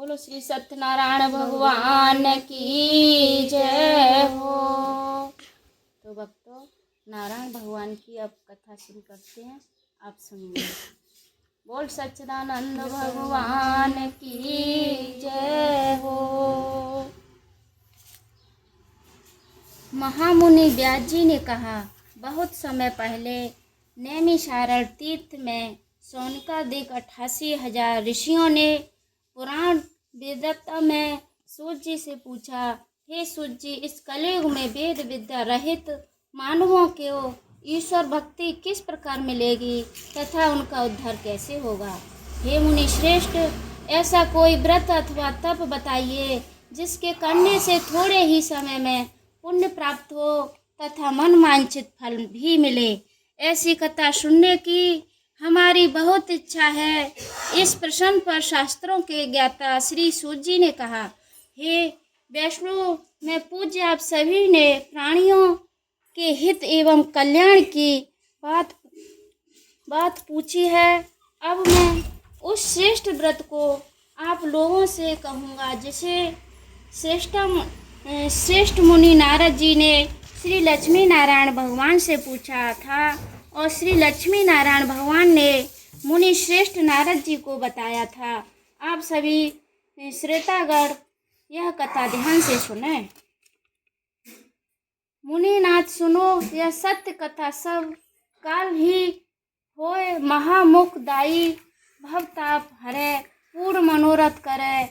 बोलो श्री सत्यनारायण भगवान की जय हो। तो भक्तों, नारायण भगवान की अब कथा शुरू करते हैं, आप सुनिए। बोल सच्चिदानंद भगवान की जय हो। महामुनि व्यास जी ने कहा, बहुत समय पहले नैमिषारण्य तीर्थ में सौनकादिक 88,000 ऋषियों ने पुराण वेदता में सूत जी से पूछा, हे सूत जी, इस कलयुग में वेद विद्या रहित मानवों को ईश्वर भक्ति किस प्रकार मिलेगी तथा उनका उद्धार कैसे होगा। हे मुनि श्रेष्ठ, ऐसा कोई व्रत अथवा तप बताइए जिसके करने से थोड़े ही समय में पुण्य प्राप्त हो तथा मन वांछित फल भी मिले। ऐसी कथा सुनने की हमारी बहुत इच्छा है। इस प्रश्न पर शास्त्रों के ज्ञाता श्री सूत जी ने कहा, हे वैष्णव, मैं पूज्य आप सभी ने प्राणियों के हित एवं कल्याण की बात पूछी है। अब मैं उस श्रेष्ठ व्रत को आप लोगों से कहूँगा जिसे श्रेष्ठ मुनि नारद जी ने श्री लक्ष्मी नारायण भगवान से पूछा था और श्री लक्ष्मी नारायण भगवान ने मुनि श्रेष्ठ नारद जी को बताया था। आप सभी श्रोतागण यह कथा ध्यान से सुने। मुनिनाथ सुनो, यह सत्य कथा सब काल ही होए, महामुखदायी, भवताप हरे, पूर्ण मनोरथ करे,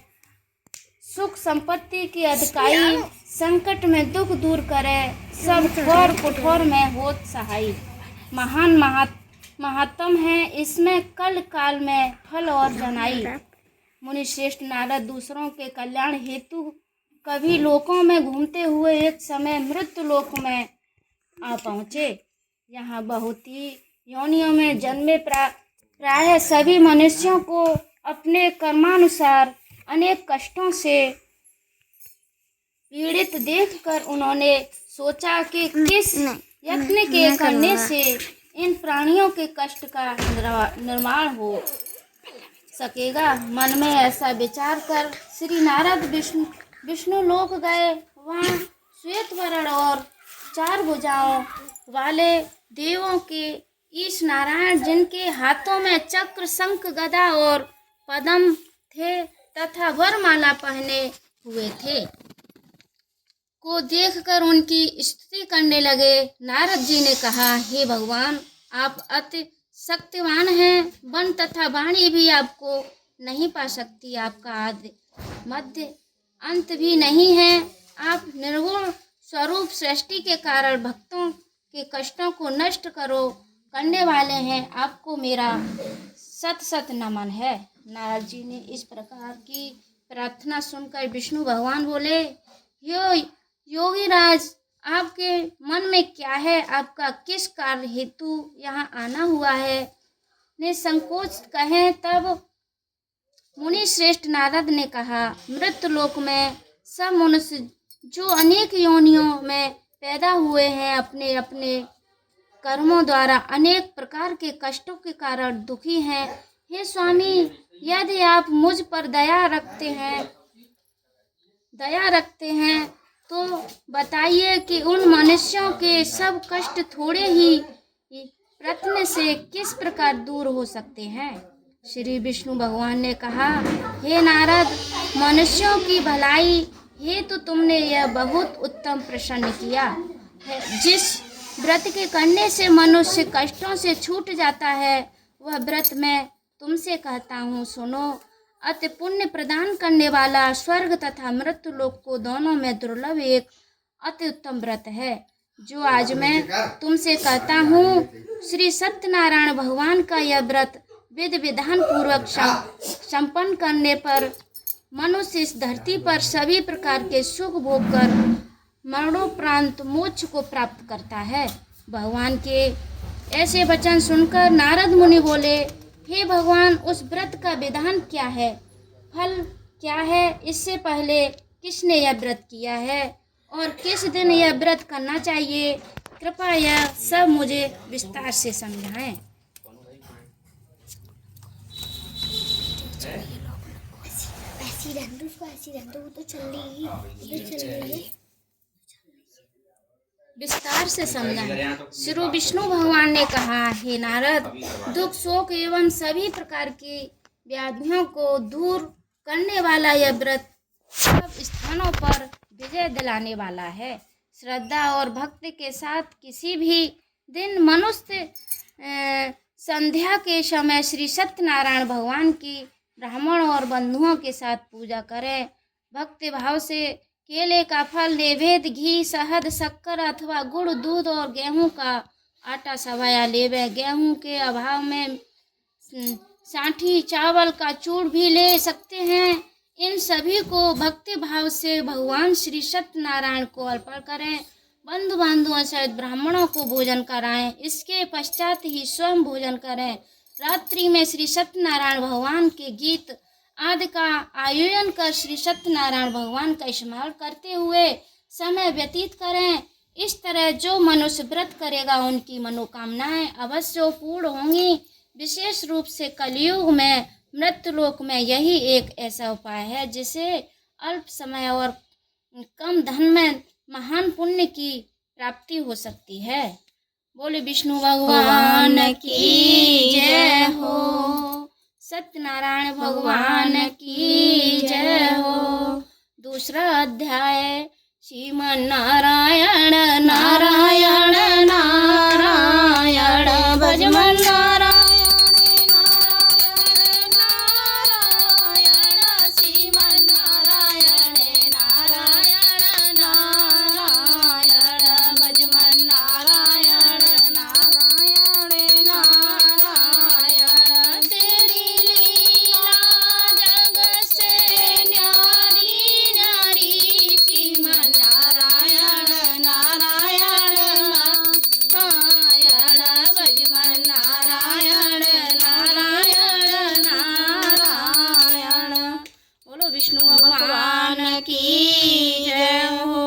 सुख संपत्ति की अधिकाई, संकट में दुख दूर करे, सब घोर कठोर में होत सहाई। महान महात्म है इसमें कल काल में फल और जनाई। मुनि श्रेष्ठ नारद दूसरों के कल्याण हेतु कभी लोकों में घूमते हुए एक समय मृत्यु लोक में आ पहुँचे। यहाँ बहुत ही योनियों में जन्मे प्राय सभी मनुष्यों को अपने कर्मानुसार अनेक कष्टों से पीड़ित देखकर उन्होंने सोचा कि किस यत्न के करने से इन प्राणियों के कष्ट का निर्माण हो सकेगा। मन में ऐसा विचार कर श्री नारद विष्णु लोक गए। वहाँ श्वेत वर्ण और 4 भुजाओं वाले देवों के ईश नारायण, जिनके हाथों में चक्र, शंख, गदा और पद्म थे तथा वरमाला पहने हुए थे, को देखकर उनकी स्तुति करने लगे। नारद जी ने कहा, हे भगवान, आप अति शक्तिमान हैं, वन तथा वाणी भी आपको नहीं पा सकती। आपका आदि मध्य अंत भी नहीं है। आप निर्गुण स्वरूप सृष्टि के कारण भक्तों के कष्टों को नष्ट करने वाले हैं। आपको मेरा सत सत नमन है। नारद जी ने इस प्रकार की प्रार्थना सुनकर विष्णु भगवान बोले, योगीराज, आपके मन में क्या है? आपका किस कार्य हेतु यहाँ आना हुआ है? निसंकोच कहें। तब मुनि श्रेष्ठ नारद ने कहा, मृत्यु लोक में सब मनुष्य जो अनेक योनियों में पैदा हुए हैं, अपने अपने कर्मों द्वारा अनेक प्रकार के कष्टों के कारण दुखी हैं। हे स्वामी, यदि आप मुझ पर दया रखते हैं तो बताइए कि उन मनुष्यों के सब कष्ट थोड़े ही प्रयत्न से किस प्रकार दूर हो सकते हैं। श्री विष्णु भगवान ने कहा, हे नारद, मनुष्यों की भलाई हेतु तुमने यह बहुत उत्तम प्रश्न किया है। जिस व्रत के करने से मनुष्य कष्टों से छूट जाता है, वह व्रत मैं तुमसे कहता हूँ, सुनो। अति पुण्य प्रदान करने वाला, स्वर्ग तथा मृत्यु लोक को दोनों में दुर्लभ एक अति उत्तम व्रत है, जो आज मैं तुमसे कहता हूँ। श्री सत्यनारायण भगवान का यह व्रत विधि विधान पूर्वक संपन्न करने पर मनुष्य इस धरती पर सभी प्रकार के सुख भोग कर मरणोपरांत मोक्ष को प्राप्त करता है। भगवान के ऐसे वचन सुनकर नारद मुनि बोले, हे भगवान, उस व्रत का विधान क्या है? फल क्या है? इससे पहले किसने यह व्रत किया है और किस दिन यह व्रत करना चाहिए? कृपया यह सब मुझे विस्तार से समझाएं। ऐसी रहने दो, उसको ऐसी रहने दो, वो तो चल रही है। विस्तार से समझा। श्री विष्णु भगवान ने कहा, हे नारद, दुख शोक एवं सभी प्रकार की व्याधियों को दूर करने वाला यह व्रत सब स्थानों पर विजय दिलाने वाला है। श्रद्धा और भक्ति के साथ किसी भी दिन मनुष्य संध्या के समय श्री सत्यनारायण भगवान की ब्राह्मण और बंधुओं के साथ पूजा करें। भक्ति भाव से केले का फल, नैवेद्य, घी, शहद, शक्कर अथवा गुड़, दूध और गेहूं का आटा सवाया लेवे। गेहूं के अभाव में साठी चावल का चूड़ भी ले सकते हैं। इन सभी को भक्ति भाव से भगवान श्री सत्यनारायण को अर्पण करें। बंधु बांधुओं सहित ब्राह्मणों को भोजन कराएं। इसके पश्चात ही स्वयं भोजन करें। रात्रि में श्री सत्यनारायण भगवान के गीत आदि का आयोजन कर श्री सत्यनारायण भगवान का स्मरण करते हुए समय व्यतीत करें। इस तरह जो मनुष्य व्रत करेगा उनकी मनोकामनाएं अवश्य पूर्ण होंगी। विशेष रूप से कलयुग में मृत्युलोक में यही एक ऐसा उपाय है जिसे अल्प समय और कम धन में महान पुण्य की प्राप्ति हो सकती है। बोले विष्णु भगवान की जय हो। सत्यनारायण भगवान की जय हो। दूसरा अध्याय श्रीमन नारायण नारायण नारायण भजमन नारायण विष्णु भगवान की जय हो।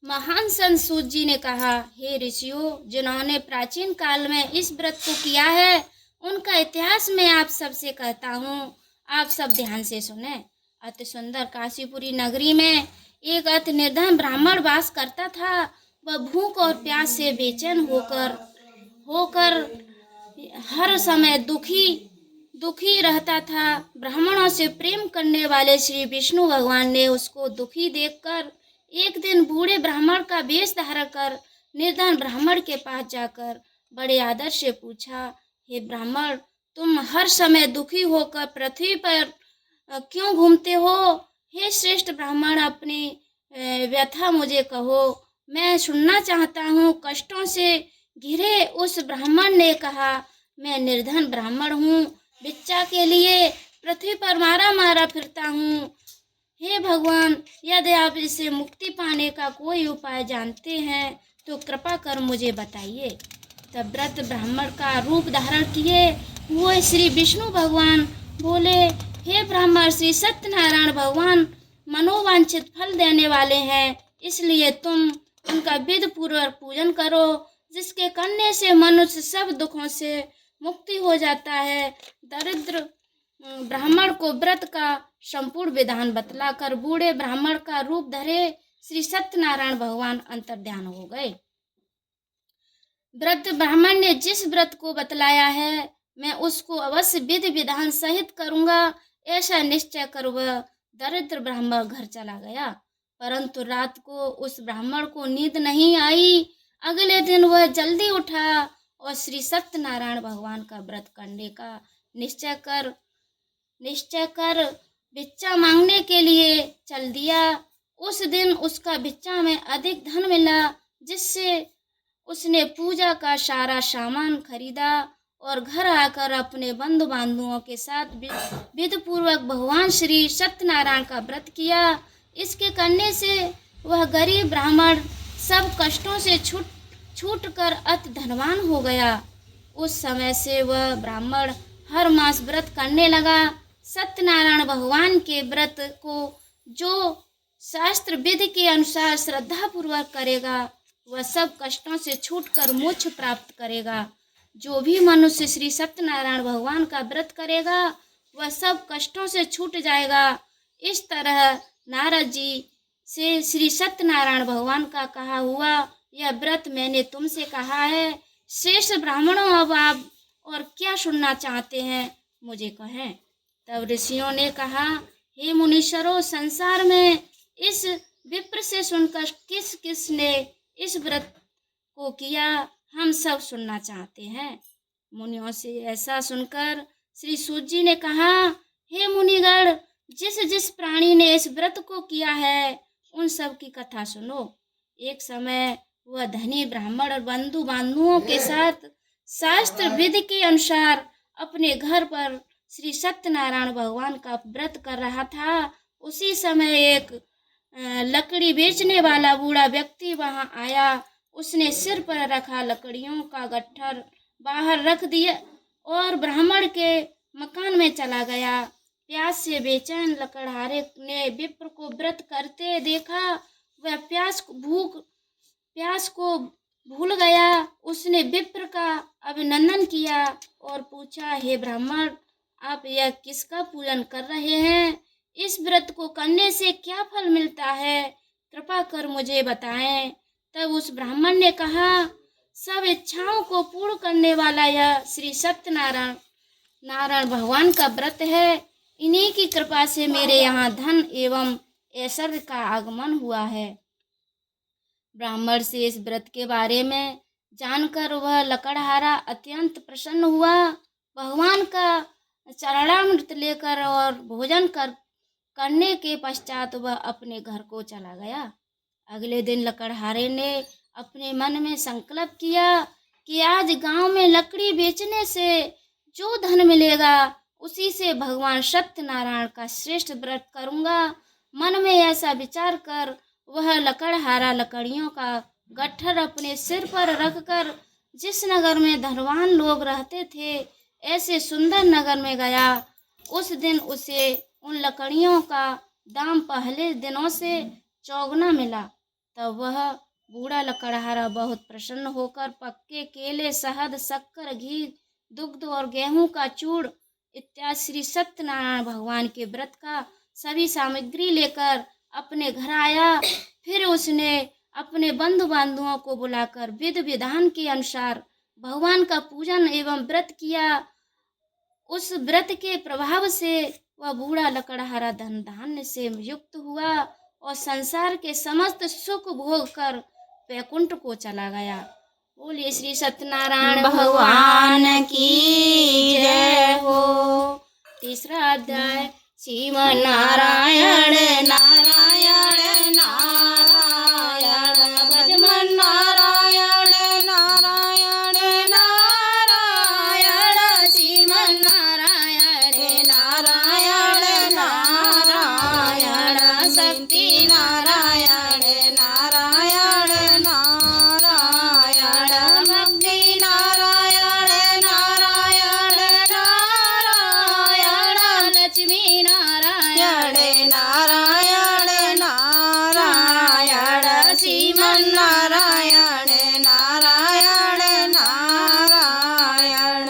महान संत सूत जी ने कहा, हे ऋषियों, जिन्होंने प्राचीन काल में इस व्रत को किया है उनका इतिहास मैं आप सबसे कहता हूँ। आप सब ध्यान से सुने। अति सुंदर काशीपुरी नगरी में एक अति निर्धन ब्राह्मण वास करता था। वह भूख और प्यास से बेचैन होकर हर समय दुखी रहता था। ब्राह्मणों से प्रेम करने वाले श्री विष्णु भगवान ने उसको दुखी देखकर एक दिन बूढ़े ब्राह्मण का वेश धारण कर निर्धन ब्राह्मण के पास जाकर बड़े आदर से पूछा, हे ब्राह्मण, तुम हर समय दुखी होकर पृथ्वी पर क्यों घूमते हो? हे श्रेष्ठ ब्राह्मण, अपनी व्यथा मुझे कहो, मैं सुनना चाहता हूँ। कष्टों से घिरे उस ब्राह्मण ने कहा, मैं निर्धन ब्राह्मण हूँ, भिक्षा के लिए पृथ्वी पर मारा फिरता हूँ। हे भगवान, यदि आप इसे मुक्ति पाने का कोई उपाय जानते हैं तो कृपा कर मुझे बताइए। तब व्रत ब्राह्मण का रूप धारण किए हुए श्री विष्णु भगवान बोले, हे ब्राह्मण, श्री सत्यनारायण भगवान मनोवांछित फल देने वाले हैं, इसलिए तुम उनका विधि पूर्वक पूजन करो, जिसके करने से मनुष्य सब दुखों से मुक्ति हो जाता है। दरिद्र ब्राह्मण को व्रत का संपूर्ण विधान बतलाकर बूढ़े ब्राह्मण का रूप धरे श्री सत्यनारायण भगवान अंतर्ध्यान हो गए। वृद्ध ब्राह्मण ने जिस व्रत को बतलाया है मैं उसको अवश्य विधि विधान सहित करूंगा, ऐसा निश्चय कर वह दरिद्र ब्राह्मण घर चला गया। परंतु रात को उस ब्राह्मण को नींद नहीं आई। अगले दिन वह जल्दी उठा और श्री सत्यनारायण भगवान का व्रत करने का निश्चय कर भिक्षा मांगने के लिए चल दिया। उस दिन उसका भिक्षा में अधिक धन मिला, जिससे उसने पूजा का सारा सामान खरीदा और घर आकर अपने बंधु बांधुओं के साथ विधि पूर्वक भगवान श्री सत्यनारायण का व्रत किया। इसके करने से वह गरीब ब्राह्मण सब कष्टों से छूट कर अति धनवान हो गया। उस समय से वह ब्राह्मण हर मास व्रत करने लगा। सत्यनारायण भगवान के व्रत को जो शास्त्र विधि के अनुसार श्रद्धा पूर्वक करेगा वह सब कष्टों से छूटकर मोक्ष प्राप्त करेगा। जो भी मनुष्य श्री सत्यनारायण भगवान का व्रत करेगा वह सब कष्टों से छूट जाएगा। इस तरह नारद जी से श्री सत्यनारायण भगवान का कहा हुआ यह व्रत मैंने तुमसे कहा है। श्रेष्ठ ब्राह्मणों, अब आप और क्या सुनना चाहते हैं, मुझे कहें। तब ऋषियों ने कहा, हे मुनीश्वरों, संसार में इस विप्र से सुनकर किस किस ने इस व्रत को किया, हम सब सुनना चाहते हैं। मुनियों से ऐसा सुनकर श्री सूत जी ने कहा, हे मुनिगण, जिस जिस प्राणी ने इस व्रत को किया है उन सब की कथा सुनो। एक समय वह धनी ब्राह्मण और बंधु बांधुओं के साथ शास्त्र विधि के अनुसार अपने घर पर श्री सत्यनारायण भगवान का व्रत कर रहा था। उसी समय एक लकड़ी बेचने वाला बूढ़ा व्यक्ति वहां आया। उसने सिर पर रखा लकड़ियों का गट्ठर बाहर रख दिया और ब्राह्मण के मकान में चला गया। प्यास से बेचैन लकड़हारे ने विप्र को व्रत करते देखा। वह प्यास को भूल गया। उसने विप्र का अभिनंदन किया और पूछा, हे ब्राह्मण, आप यह किसका पूजन कर रहे हैं? इस व्रत को करने से क्या फल मिलता है? कृपा कर मुझे बताएं। तब उस ब्राह्मण ने कहा, सब इच्छाओं को पूर्ण करने वाला यह श्री सत्यनारायण भगवान का व्रत है। इन्हीं की कृपा से मेरे यहाँ धन एवं ऐश्वर्य का आगमन हुआ है। ब्राह्मण से इस व्रत के बारे में जानकर वह लकड़हारा अत्यंत प्रसन्न हुआ। भगवान का चरणामृत लेकर और भोजन करने के पश्चात वह अपने घर को चला गया। अगले दिन लकड़हारे ने अपने मन में संकल्प किया कि आज गांव में लकड़ी बेचने से जो धन मिलेगा उसी से भगवान सत्यनारायण का श्रेष्ठ व्रत करूंगा। मन में ऐसा विचार कर वह लकड़हारा लकड़ियों का गट्ठर अपने सिर पर रखकर जिस नगर में धनवान लोग रहते थे ऐसे सुंदर नगर में गया। उस दिन उसे उन लकड़ियों का दाम पहले दिनों से चौगुना मिला। तब वह बूढ़ा लकड़हारा बहुत प्रसन्न होकर पक्के केले, शहद, शक्कर, घी, दुग्ध और गेहूं का चूड़ इत्यादि श्री सत्यनारायण भगवान के व्रत का सभी सामग्री लेकर अपने घर आया। फिर उसने अपने बंधु बांधुओं को बुलाकर विधि विधान के अनुसार भगवान का पूजन एवं व्रत किया। उस व्रत के प्रभाव से वह बूढ़ा लकड़हारा धन धान्य से युक्त हुआ और संसार के समस्त सुख भोग कर वैकुंठ को चला गया। बोलिए श्री सत्यनारायण भगवान की जय हो। तीसरा अध्याय श्रीमन नारायण नारायण नारायण भजमन नारायण नारायण नारायण श्रीमन नारायण नारायण नारायण शक्ति नारायण नारायण नारायण भक्ति नारायण नारायण नारायण लक्ष्मी नारायण नारायण नारायण श्रीमन नारायण नारायण नारायण।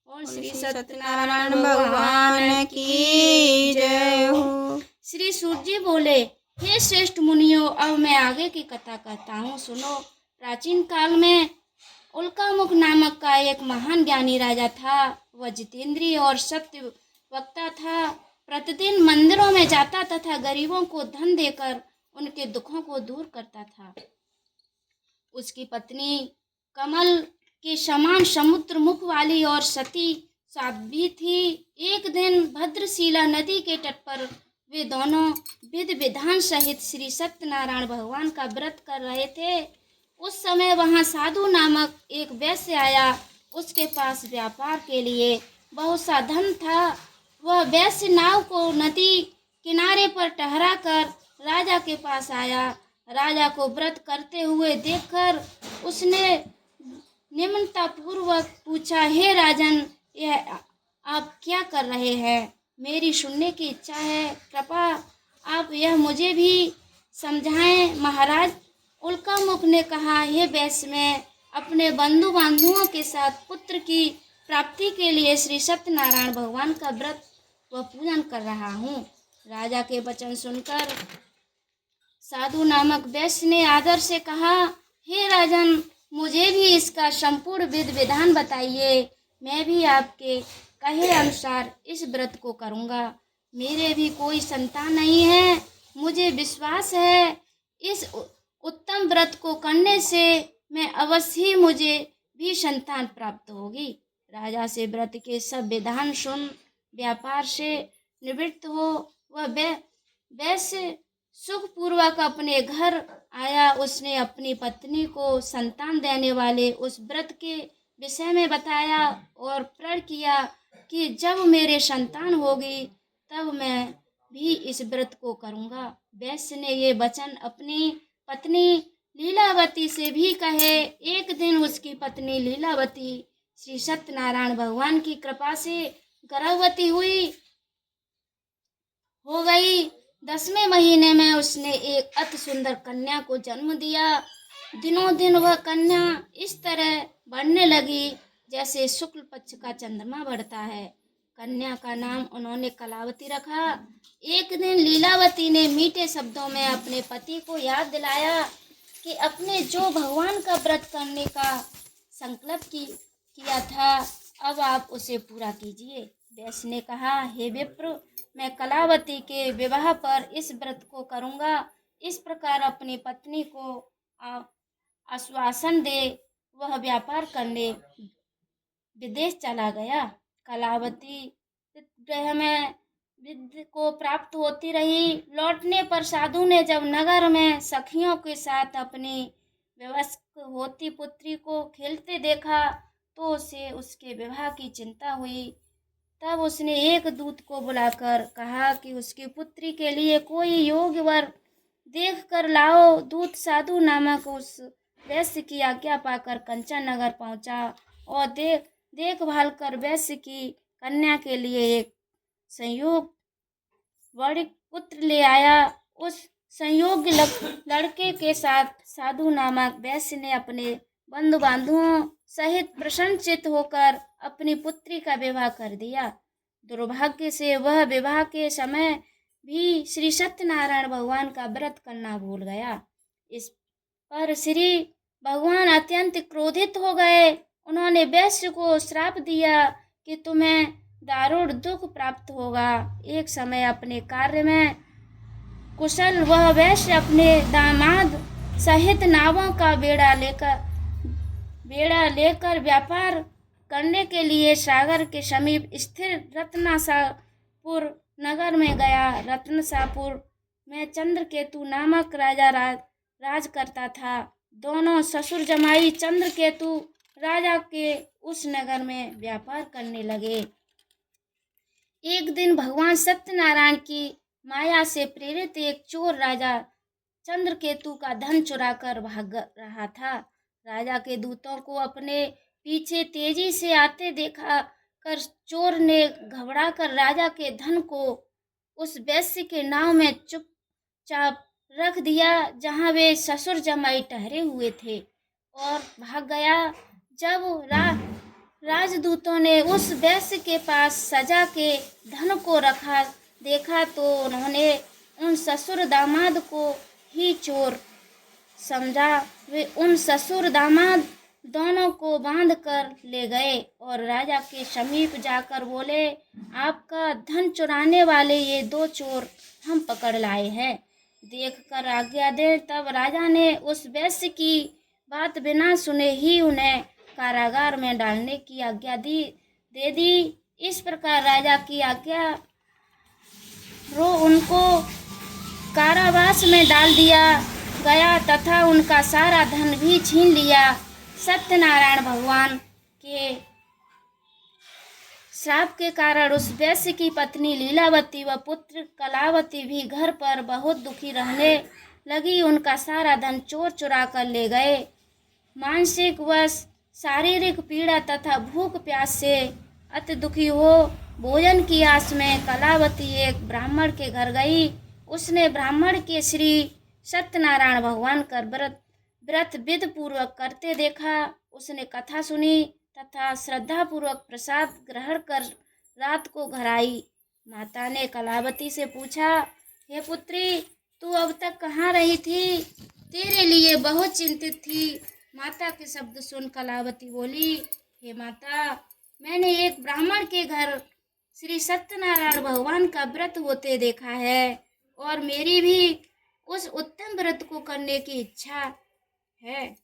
और श्री सत्यनारायण भगवान की जय हो। श्री सूत जी बोले, हे श्रेष्ठ मुनियों, अब मैं आगे की कथा कहता हूँ, सुनो। प्राचीन काल में उल्कामुख नामक का एक महान ज्ञानी राजा था। वह जितेंद्रिय और सत्य वक्ता था। प्रतिदिन मंदिरों में जाता तथा गरीबों को धन देकर उनके दुखों को दूर करता था। उसकी पत्नी कमल के समान समुद्र मुख वाली और सती साध्वी थी। एक दिन भद्रशिला नदी के तट पर वे दोनों विधि विधान सहित श्री सत्यनारायण भगवान का व्रत कर रहे थे। उस समय वहां साधु नामक एक वैश्य आया। उसके पास व्यापार के लिए बहुत सा धन था। वह वैश्य नाव को नदी किनारे पर ठहरा कर राजा के पास आया। राजा को व्रत करते हुए देखकर उसने निम्नतापूर्वक पूछा, हे राजन, यह आप क्या कर रहे हैं? मेरी सुनने की इच्छा है, कृपा आप यह मुझे भी समझाएं। महाराज, उल्कामुख ने कहा, हे वैश्य, मैं अपने बंधु बांधुओं के साथ पुत्र की प्राप्ति के लिए श्री सत्यनारायण भगवान का व्रत वह पूजन कर रहा हूँ। राजा के वचन सुनकर साधु नामक वैश्य ने आदर से कहा, हे राजन, मुझे भी इसका संपूर्ण विधि विधान बताइए। मैं भी आपके कहे अनुसार इस व्रत को करूँगा। मेरे भी कोई संतान नहीं है। मुझे विश्वास है इस उत्तम व्रत को करने से मैं अवश्य ही मुझे भी संतान प्राप्त होगी। राजा से व्रत के सब विधान सुन व्यापार से निवृत्त हो वह वैश्य सुखपूर्वक अपने घर आया। उसने अपनी पत्नी को संतान देने वाले उस व्रत के विषय में बताया और प्रण किया कि जब मेरे संतान होगी तब मैं भी इस व्रत को करूँगा। वैश्य ने ये वचन अपनी पत्नी लीलावती से भी कहे। एक दिन उसकी पत्नी लीलावती श्री सत्यनारायण भगवान की कृपा से गर्भवती हो गई। 10वें महीने में उसने एक अति सुंदर कन्या को जन्म दिया। दिनों दिन वह कन्या इस तरह बढ़ने लगी जैसे शुक्ल पक्ष का चंद्रमा बढ़ता है। कन्या का नाम उन्होंने कलावती रखा। एक दिन लीलावती ने मीठे शब्दों में अपने पति को याद दिलाया कि अपने जो भगवान का व्रत करने का संकल्प किया था, अब आप उसे पूरा कीजिए। वैश्य ने कहा, हे विप्र, मैं कलावती के विवाह पर इस व्रत को करूँगा। इस प्रकार अपनी पत्नी को आश्वासन दे वह व्यापार करने विदेश चला गया। कलावती गृह में विद्या को प्राप्त होती रही। लौटने पर साधु ने जब नगर में सखियों के साथ अपनी व्यवस्थित होती पुत्री को खेलते देखा तो उसे उसके विवाह की चिंता हुई। तब उसने एक दूत को बुलाकर कहा कि उसकी पुत्री के लिए कोई योग्य वर देख कर लाओ। दूत साधु नामक उस वैश्य की आज्ञा पाकर कंचन नगर पहुंचा और देखभाल कर वैश्य की कन्या के लिए एक संयोग वणिक पुत्र ले आया। उस संयोग्य लड़के के साथ साधु नामक वैश्य ने अपने बंधु बांधुओं सहित प्रसन्नचित्त होकर अपनी पुत्री का विवाह कर दिया। दुर्भाग्य से वह विवाह के समय भी श्री सत्यनारायण भगवान का व्रत करना भूल गया। इस पर श्री भगवान अत्यंत क्रोधित हो गए। उन्होंने वैश्य को श्राप दिया कि तुम्हें दारुण दुख प्राप्त होगा। एक समय अपने कार्य में कुशल वह वैश्य अपने दामाद सहित नावों का बेड़ा लेकर व्यापार करने के लिए सागर के समीप स्थिर रत्नसापुर नगर में गया। रत्नसापुर में चंद्रकेतु नामक राजा राज करता था। दोनों ससुर जमाई चंद्रकेतु राजा के उस नगर में व्यापार करने लगे। एक दिन भगवान सत्यनारायण की माया से प्रेरित एक चोर राजा चंद्रकेतु का धन चुराकर भाग रहा था। राजा के दूतों को अपने पीछे तेजी से आते देखा कर चोर ने घबराकर राजा के धन को उस वैश्य के नाव में चुपचाप रख दिया जहां वे ससुर जमाई ठहरे हुए थे और भाग गया। जब राजदूतों ने उस वैश्य के पास सजा के धन को रखा देखा तो उन्होंने उन ससुर दामाद को ही चोर समझा। वे उन ससुर दामाद दोनों को बांध कर ले गए और राजा के समीप जाकर बोले, आपका धन चुराने वाले ये 2 चोर हम पकड़ लाए हैं, देखकर आज्ञा दे। तब राजा ने उस वैश्य की बात बिना सुने ही उन्हें कारागार में डालने की आज्ञा दे दी। इस प्रकार राजा की आज्ञा उनको कारावास में डाल दिया गया तथा उनका सारा धन भी छीन लिया। सत्यनारायण भगवान के श्राप के कारण उस वैश्य की पत्नी लीलावती व पुत्र कलावती भी घर पर बहुत दुखी रहने लगी। उनका सारा धन चोर चुरा कर ले गए। मानसिक व शारीरिक पीड़ा तथा भूख प्यास से अति दुखी हो भोजन की आस में कलावती एक ब्राह्मण के घर गई। उसने ब्राह्मण के श्री सत्यनारायण भगवान का व्रत विधि पूर्वक करते देखा। उसने कथा सुनी तथा श्रद्धा पूर्वक प्रसाद ग्रहण कर रात को घर आई। माता ने कलावती से पूछा, हे पुत्री, तू अब तक कहाँ रही थी? तेरे लिए बहुत चिंतित थी। माता के शब्द सुन कलावती बोली, हे माता, मैंने एक ब्राह्मण के घर श्री सत्यनारायण भगवान का व्रत होते देखा है और मेरी भी उस उत्तम व्रत को करने की इच्छा है।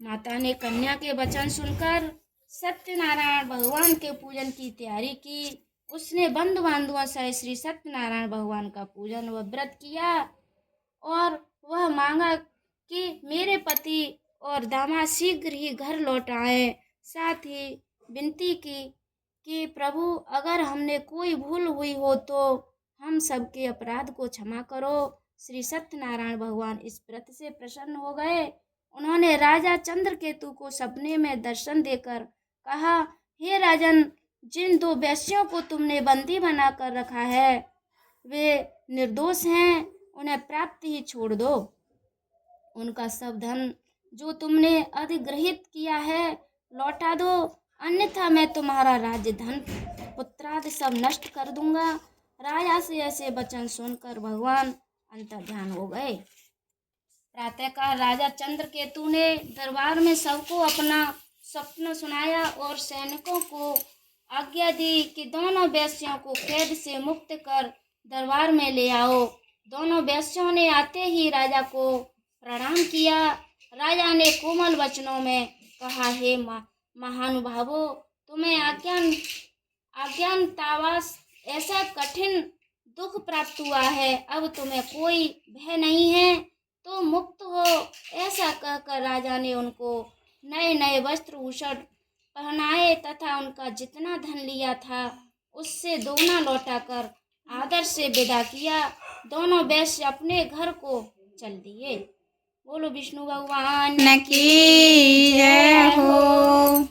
माता ने कन्या के वचन सुनकर सत्यनारायण भगवान के पूजन की तैयारी की। उसने बंधु बांधवों सहित श्री सत्यनारायण भगवान का पूजन व व्रत किया और वह मांगा कि मेरे पति और दामाद शीघ्र ही घर लौट आए। साथ ही विनती की कि प्रभु, अगर हमने कोई भूल हुई हो तो हम सबके अपराध को क्षमा करो। श्री सत्यनारायण भगवान इस व्रत से प्रसन्न हो गए। उन्होंने राजा चंद्रकेतु को सपने में दर्शन देकर कहा, हे राजन, जिन 2 वेश्यों को तुमने बंदी बनाकर रखा है वे निर्दोष हैं, उन्हें प्राप्त ही छोड़ दो। उनका सब धन जो तुमने अधिग्रहित किया है लौटा दो, अन्यथा मैं तुम्हारा राज्य, धन, पुत्रादि सब नष्ट कर दूंगा। राजा से ऐसे वचन सुनकर भगवान अंतर्ध्यान हो गए। प्रातःकाल राजा चंद्रकेतु ने दरबार में सबको अपना स्वप्न सुनाया और सैनिकों को आज्ञा दी कि दोनों वेश्यों को कैद से मुक्त कर दरबार में ले आओ। दोनों वेश्यों ने आते ही राजा को प्रणाम किया। राजा ने कोमल वचनों में कहा, हे महानुभावो, तुम्हें अज्ञानतावश ऐसा कठिन दुख प्राप्त हुआ है, अब तुम्हें कोई भय नहीं है तो मुक्त हो। ऐसा कहकर राजा ने उनको नए नए वस्त्र भूषण पहनाए तथा उनका जितना धन लिया था उससे दोगुना लौटाकर आदर से विदा किया। दोनों वैश्य अपने घर को चल दिए। बोलो विष्णु भगवान की जय हो।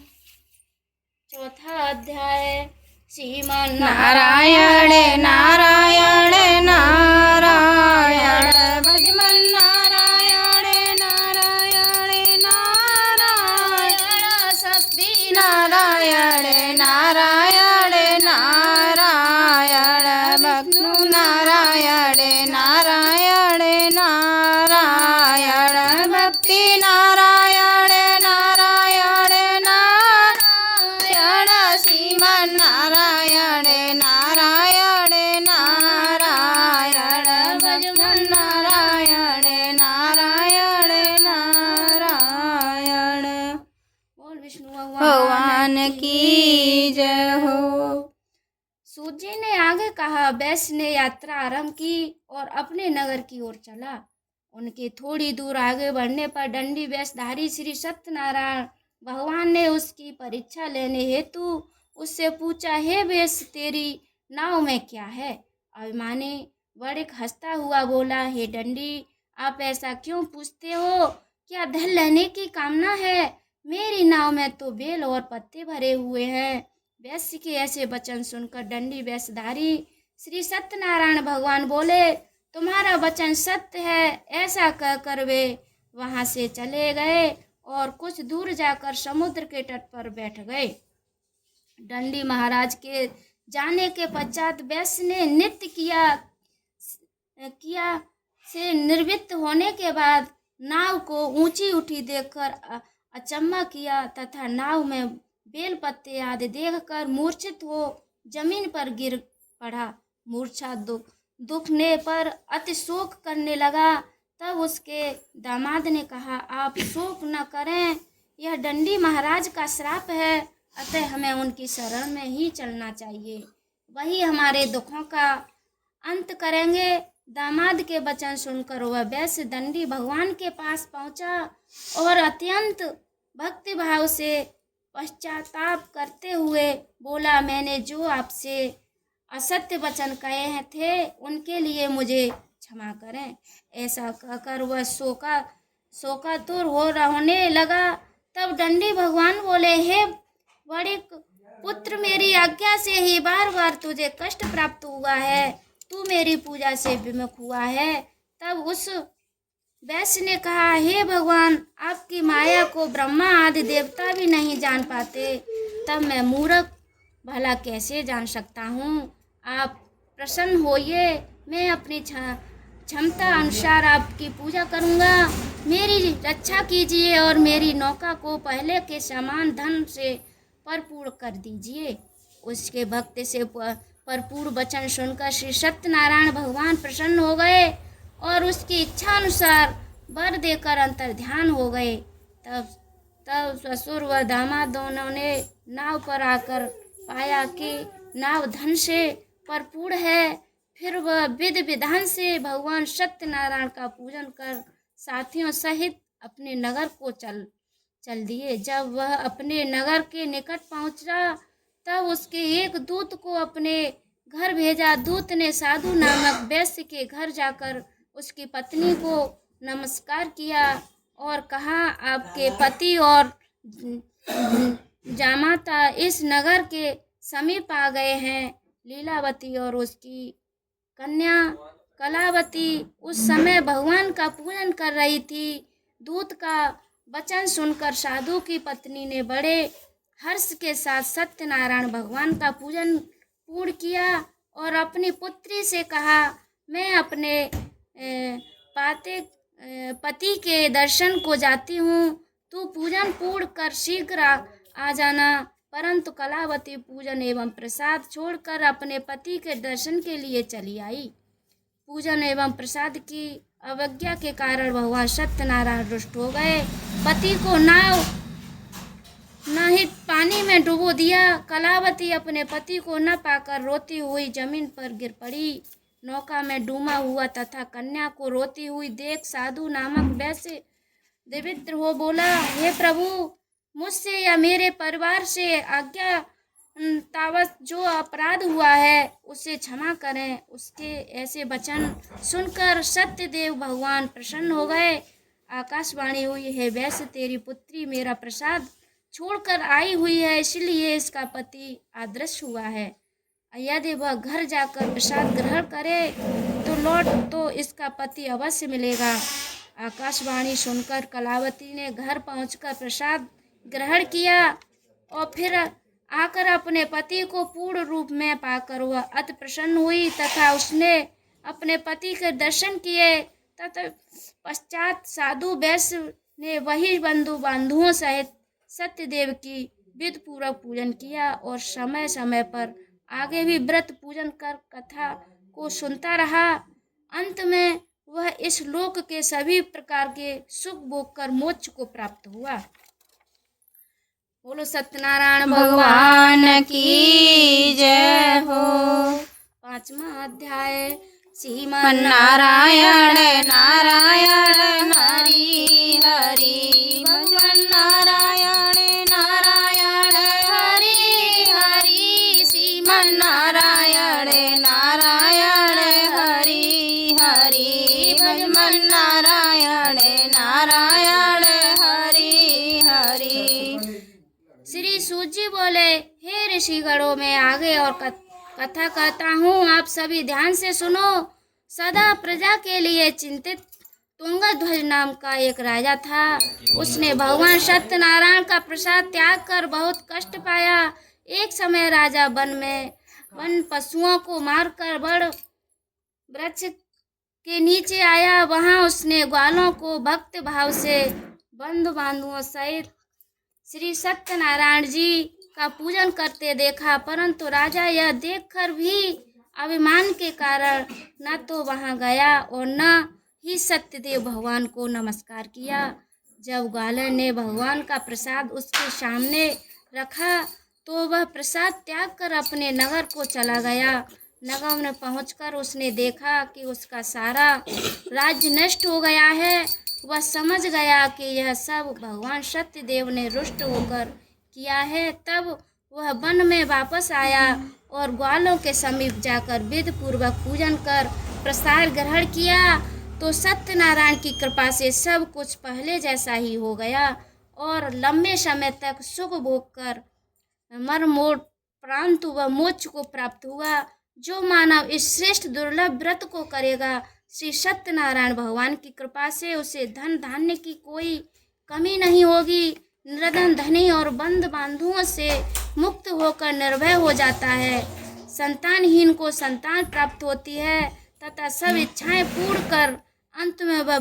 चौथा अध्याय। श्रीमन नारायण नारायण नारायण भजमन नारायण नारायण नारायण शक्ति नारायण नारायण नारायण भक्नु नारायण नारायण नारायण भक्ति नारायण नारायण नारायण श्रीमन नारायण नारायण नारायण भजमन नारायण नारायण नारायण। बोल विष्णु भगवान की जय हो। सूत जी ने आगे कहा। वैश्य ने यात्रा आरंभ की और अपने नगर की ओर चला। उनके थोड़ी दूर आगे बढ़ने पर दंडी वेशधारी श्री सत्यनारायण भगवान ने उसकी परीक्षा लेने हेतु उससे पूछा, हे वेश, तेरी नाव में क्या है? अभिमानी वणिक हंसता हुआ बोला, हे दंडी, आप ऐसा क्यों पूछते हो? क्या धन लेने की कामना है? मेरी नाव में तो बेल और पत्ते भरे हुए हैं। वैश्य के ऐसे वचन सुनकर दंडी वेशधारी श्री सत्यनारायण भगवान बोले, तुम्हारा वचन सत्य है। ऐसा कहकर वे वहां से चले गए और कुछ दूर जाकर समुद्र के तट पर बैठ गए। दंडी महाराज के जाने के पश्चात वैश्य ने नृत्य किया से निर्वृत्त होने के बाद नाव को ऊंची उठी देखकर अचम्भा किया तथा नाव में बेल पत्ते आदि देखकर मूर्छित हो जमीन पर गिर पड़ा। मूर्छा दुखने पर अति शोक करने लगा। तब उसके दामाद ने कहा, आप शोक न करें, यह दंडी महाराज का श्राप है, अतः हमें उनकी शरण में ही चलना चाहिए, वही हमारे दुखों का अंत करेंगे। दामाद के वचन सुनकर वह वैश्य दंडी भगवान के पास पहुंचा और अत्यंत भक्ति भाव से पश्चाताप करते हुए बोला, मैंने जो आपसे असत्य वचन कहे थे उनके लिए मुझे क्षमा करें। ऐसा कहकर वह शोकातुर होने लगा। तब दंडी भगवान बोले, हे वणिक पुत्र, मेरी आज्ञा से ही बार बार तुझे कष्ट प्राप्त हुआ है, तू मेरी पूजा से विमुख हुआ है। तब उस वैश्य ने कहा, हे भगवान, आपकी माया को ब्रह्मा आदि देवता भी नहीं जान पाते, तब मैं मूर्ख भला कैसे जान सकता हूँ? आप प्रसन्न होइए। मैं अपनी क्षमता अनुसार आपकी पूजा करूँगा। मेरी रक्षा कीजिए और मेरी नौका को पहले के समान धन से भरपूर कर दीजिए। उसके भक्त से भरपूर वचन सुनकर श्री सत्यनारायण भगवान प्रसन्न हो गए और उसकी इच्छा अनुसार वर देकर अंतर्ध्यान हो गए। तब ससुर व दामाद दोनों ने नाव पर आकर पाया कि नाव धन से भरपूर है। फिर वह विधि विधान से भगवान सत्यनारायण का पूजन कर साथियों सहित अपने नगर को चल दिए। जब वह अपने नगर के निकट पहुंचा तब उसके एक दूत को अपने घर भेजा। दूत ने साधु नामक वैश्य के घर जाकर उसकी पत्नी को नमस्कार किया और कहा, आपके पति और जामाता इस नगर के समीप आ गए हैं। लीलावती और उसकी कन्या कलावती उस समय भगवान का पूजन कर रही थी। दूत का वचन सुनकर साधु की पत्नी ने बड़े हर्ष के साथ सत्यनारायण भगवान का पूजन पूर्ण किया और अपनी पुत्री से कहा, मैं अपने पति के दर्शन को जाती हूँ, तू पूजन पूर्ण कर शीघ्र आ जाना। परंतु कलावती पूजन एवं प्रसाद छोड़कर अपने पति के दर्शन के लिए चली आई। पूजन एवं प्रसाद की अवज्ञा के कारण भगवान सत्यनारायण रुष्ट हो गए। पति को नाव नहीं पानी में डुबो दिया। कलावती अपने पति को न पाकर रोती हुई जमीन पर गिर पड़ी। नौका में डूबा हुआ तथा कन्या को रोती हुई देख साधु नामक वैश्य दरिद्र हो बोला, हे प्रभु, मुझसे या मेरे परिवार से आज्ञा तावत जो अपराध हुआ है उसे क्षमा करें। उसके ऐसे वचन सुनकर सत्यदेव भगवान प्रसन्न हो गए। आकाशवाणी हुई, हे वैश्य, तेरी पुत्री मेरा प्रसाद छोड़कर आई हुई है, इसलिए इसका पति अदृश्य हुआ है। यदि वह घर जाकर प्रसाद ग्रहण करे तो इसका पति अवश्य मिलेगा। आकाशवाणी सुनकर कलावती ने घर पहुंचकर प्रसाद ग्रहण किया और फिर आकर अपने पति को पूर्ण रूप में पाकर वह अति प्रसन्न हुई तथा उसने अपने पति के दर्शन किए। तथा पश्चात साधु वैश्य ने वही बंधु बांधुओं सहित सत्यदेव की विधि पूर्वक पूजन किया और समय समय पर आगे भी व्रत पूजन कर कथा को सुनता रहा। अंत में वह इस लोक के सभी प्रकार के सुख भोग कर मोक्ष को प्राप्त हुआ। बोलो सत्यनारायण भगवान की जय हो। 5वां अध्याय। श्रीमन नारायण नारायण हरि हरि, भगवान नारायण नारायण हरि हरि, श्रीमन नारायण नारायण हरि हरि, भगवान नारायण नारायण हरि हरि। श्री सूजी बोले, हे ऋषिगणों, मैं आगे और कथा कहता हूँ, आप सभी ध्यान से सुनो। सदा प्रजा के लिए चिंतित तुंगध्वज नाम का एक राजा था। उसने भगवान सत्यनारायण का प्रसाद त्याग कर बहुत कष्ट पाया। एक समय राजा वन पशुओं को मारकर बड़ वृक्ष के नीचे आया। वहां उसने ग्वालों को भक्त भाव से बंधु बांधुओं सहित श्री सत्यनारायण जी का पूजन करते देखा। परंतु राजा यह देखकर भी अभिमान के कारण न तो वहां गया और न ही सत्यदेव भगवान को नमस्कार किया। जब ग्वालन ने भगवान का प्रसाद उसके सामने रखा तो वह प्रसाद त्याग कर अपने नगर को चला गया। नगर में पहुंचकर उसने देखा कि उसका सारा राज्य नष्ट हो गया है। वह समझ गया कि यह सब भगवान सत्यदेव ने रुष्ट होकर किया है। तब वह वन में वापस आया और ग्वालों के समीप जाकर विधि पूर्वक पूजन कर प्रसाद ग्रहण किया तो सत्यनारायण की कृपा से सब कुछ पहले जैसा ही हो गया और लंबे समय तक सुख भोग कर मरमोट परंतु वह मोक्ष को प्राप्त हुआ। जो मानव इस श्रेष्ठ दुर्लभ व्रत को करेगा, श्री सत्यनारायण भगवान की कृपा से उसे धन धान्य की कोई कमी नहीं होगी। निर्धन धनी और बंद बांधुओं से मुक्त होकर निर्भय हो जाता है। संतानहीन को संतान प्राप्त होती है तथा सब इच्छाएं पूर्ण कर अंत में वह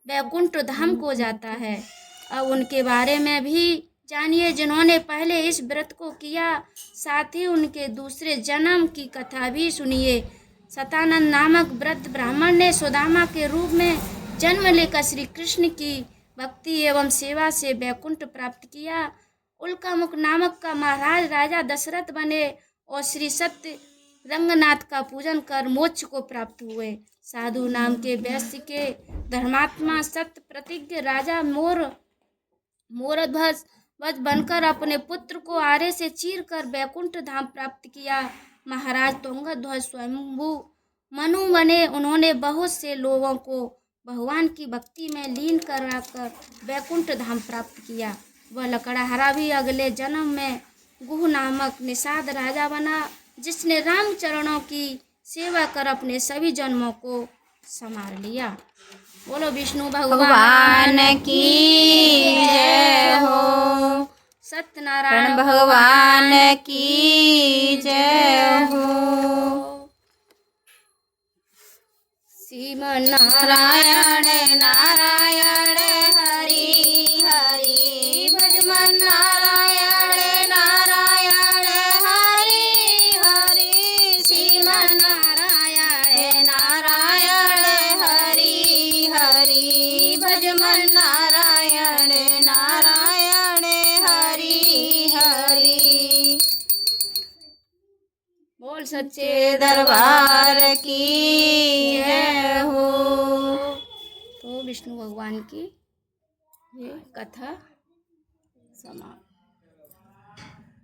वैकुंठ धाम को जाता है। अब उनके बारे में भी जानिए जिन्होंने पहले इस व्रत को किया, साथ ही उनके दूसरे जन्म की कथा भी सुनिए। सतानंद नामक वृद्ध ब्राह्मण ने सुदामा के रूप में जन्म लेकर श्री कृष्ण की भक्ति एवं सेवा से वैकुंठ प्राप्त किया। उल्कामुख नामक का महाराज राजा दशरथ बने और श्री सत्य रंगनाथ का पूजन कर मोक्ष को प्राप्त हुए। साधु नाम के वैश्य के धर्मात्मा सत्य प्रतिज्ञ राजा मोरध्वज बनकर अपने पुत्र को आरे से चीर कर वैकुंठ धाम प्राप्त किया। महाराज तुंगध्वज स्वयंभू मनु बने। उन्होंने बहुत से लोगों को भगवान की भक्ति में लीन कराकर वैकुंठ धाम प्राप्त किया। वह लकड़हारा भी अगले जन्म में गुह नामक निषाद राजा बना, जिसने राम चरणों की सेवा कर अपने सभी जन्मों को संवार लिया। बोलो विष्णु भगवान की जय हो। सत्यनारायण भगवान की जय हो। श्रीमन नारायण नारायण हरि हरि भजमन नारायण नारायण हरि हरि श्रीमन नारायण नारायण हरि हरि भजमन नारायण नारायण हरि हरि। बोल सच्चे दरबार की जय हो। तो विष्णु भगवान की ये कथा समाप्त।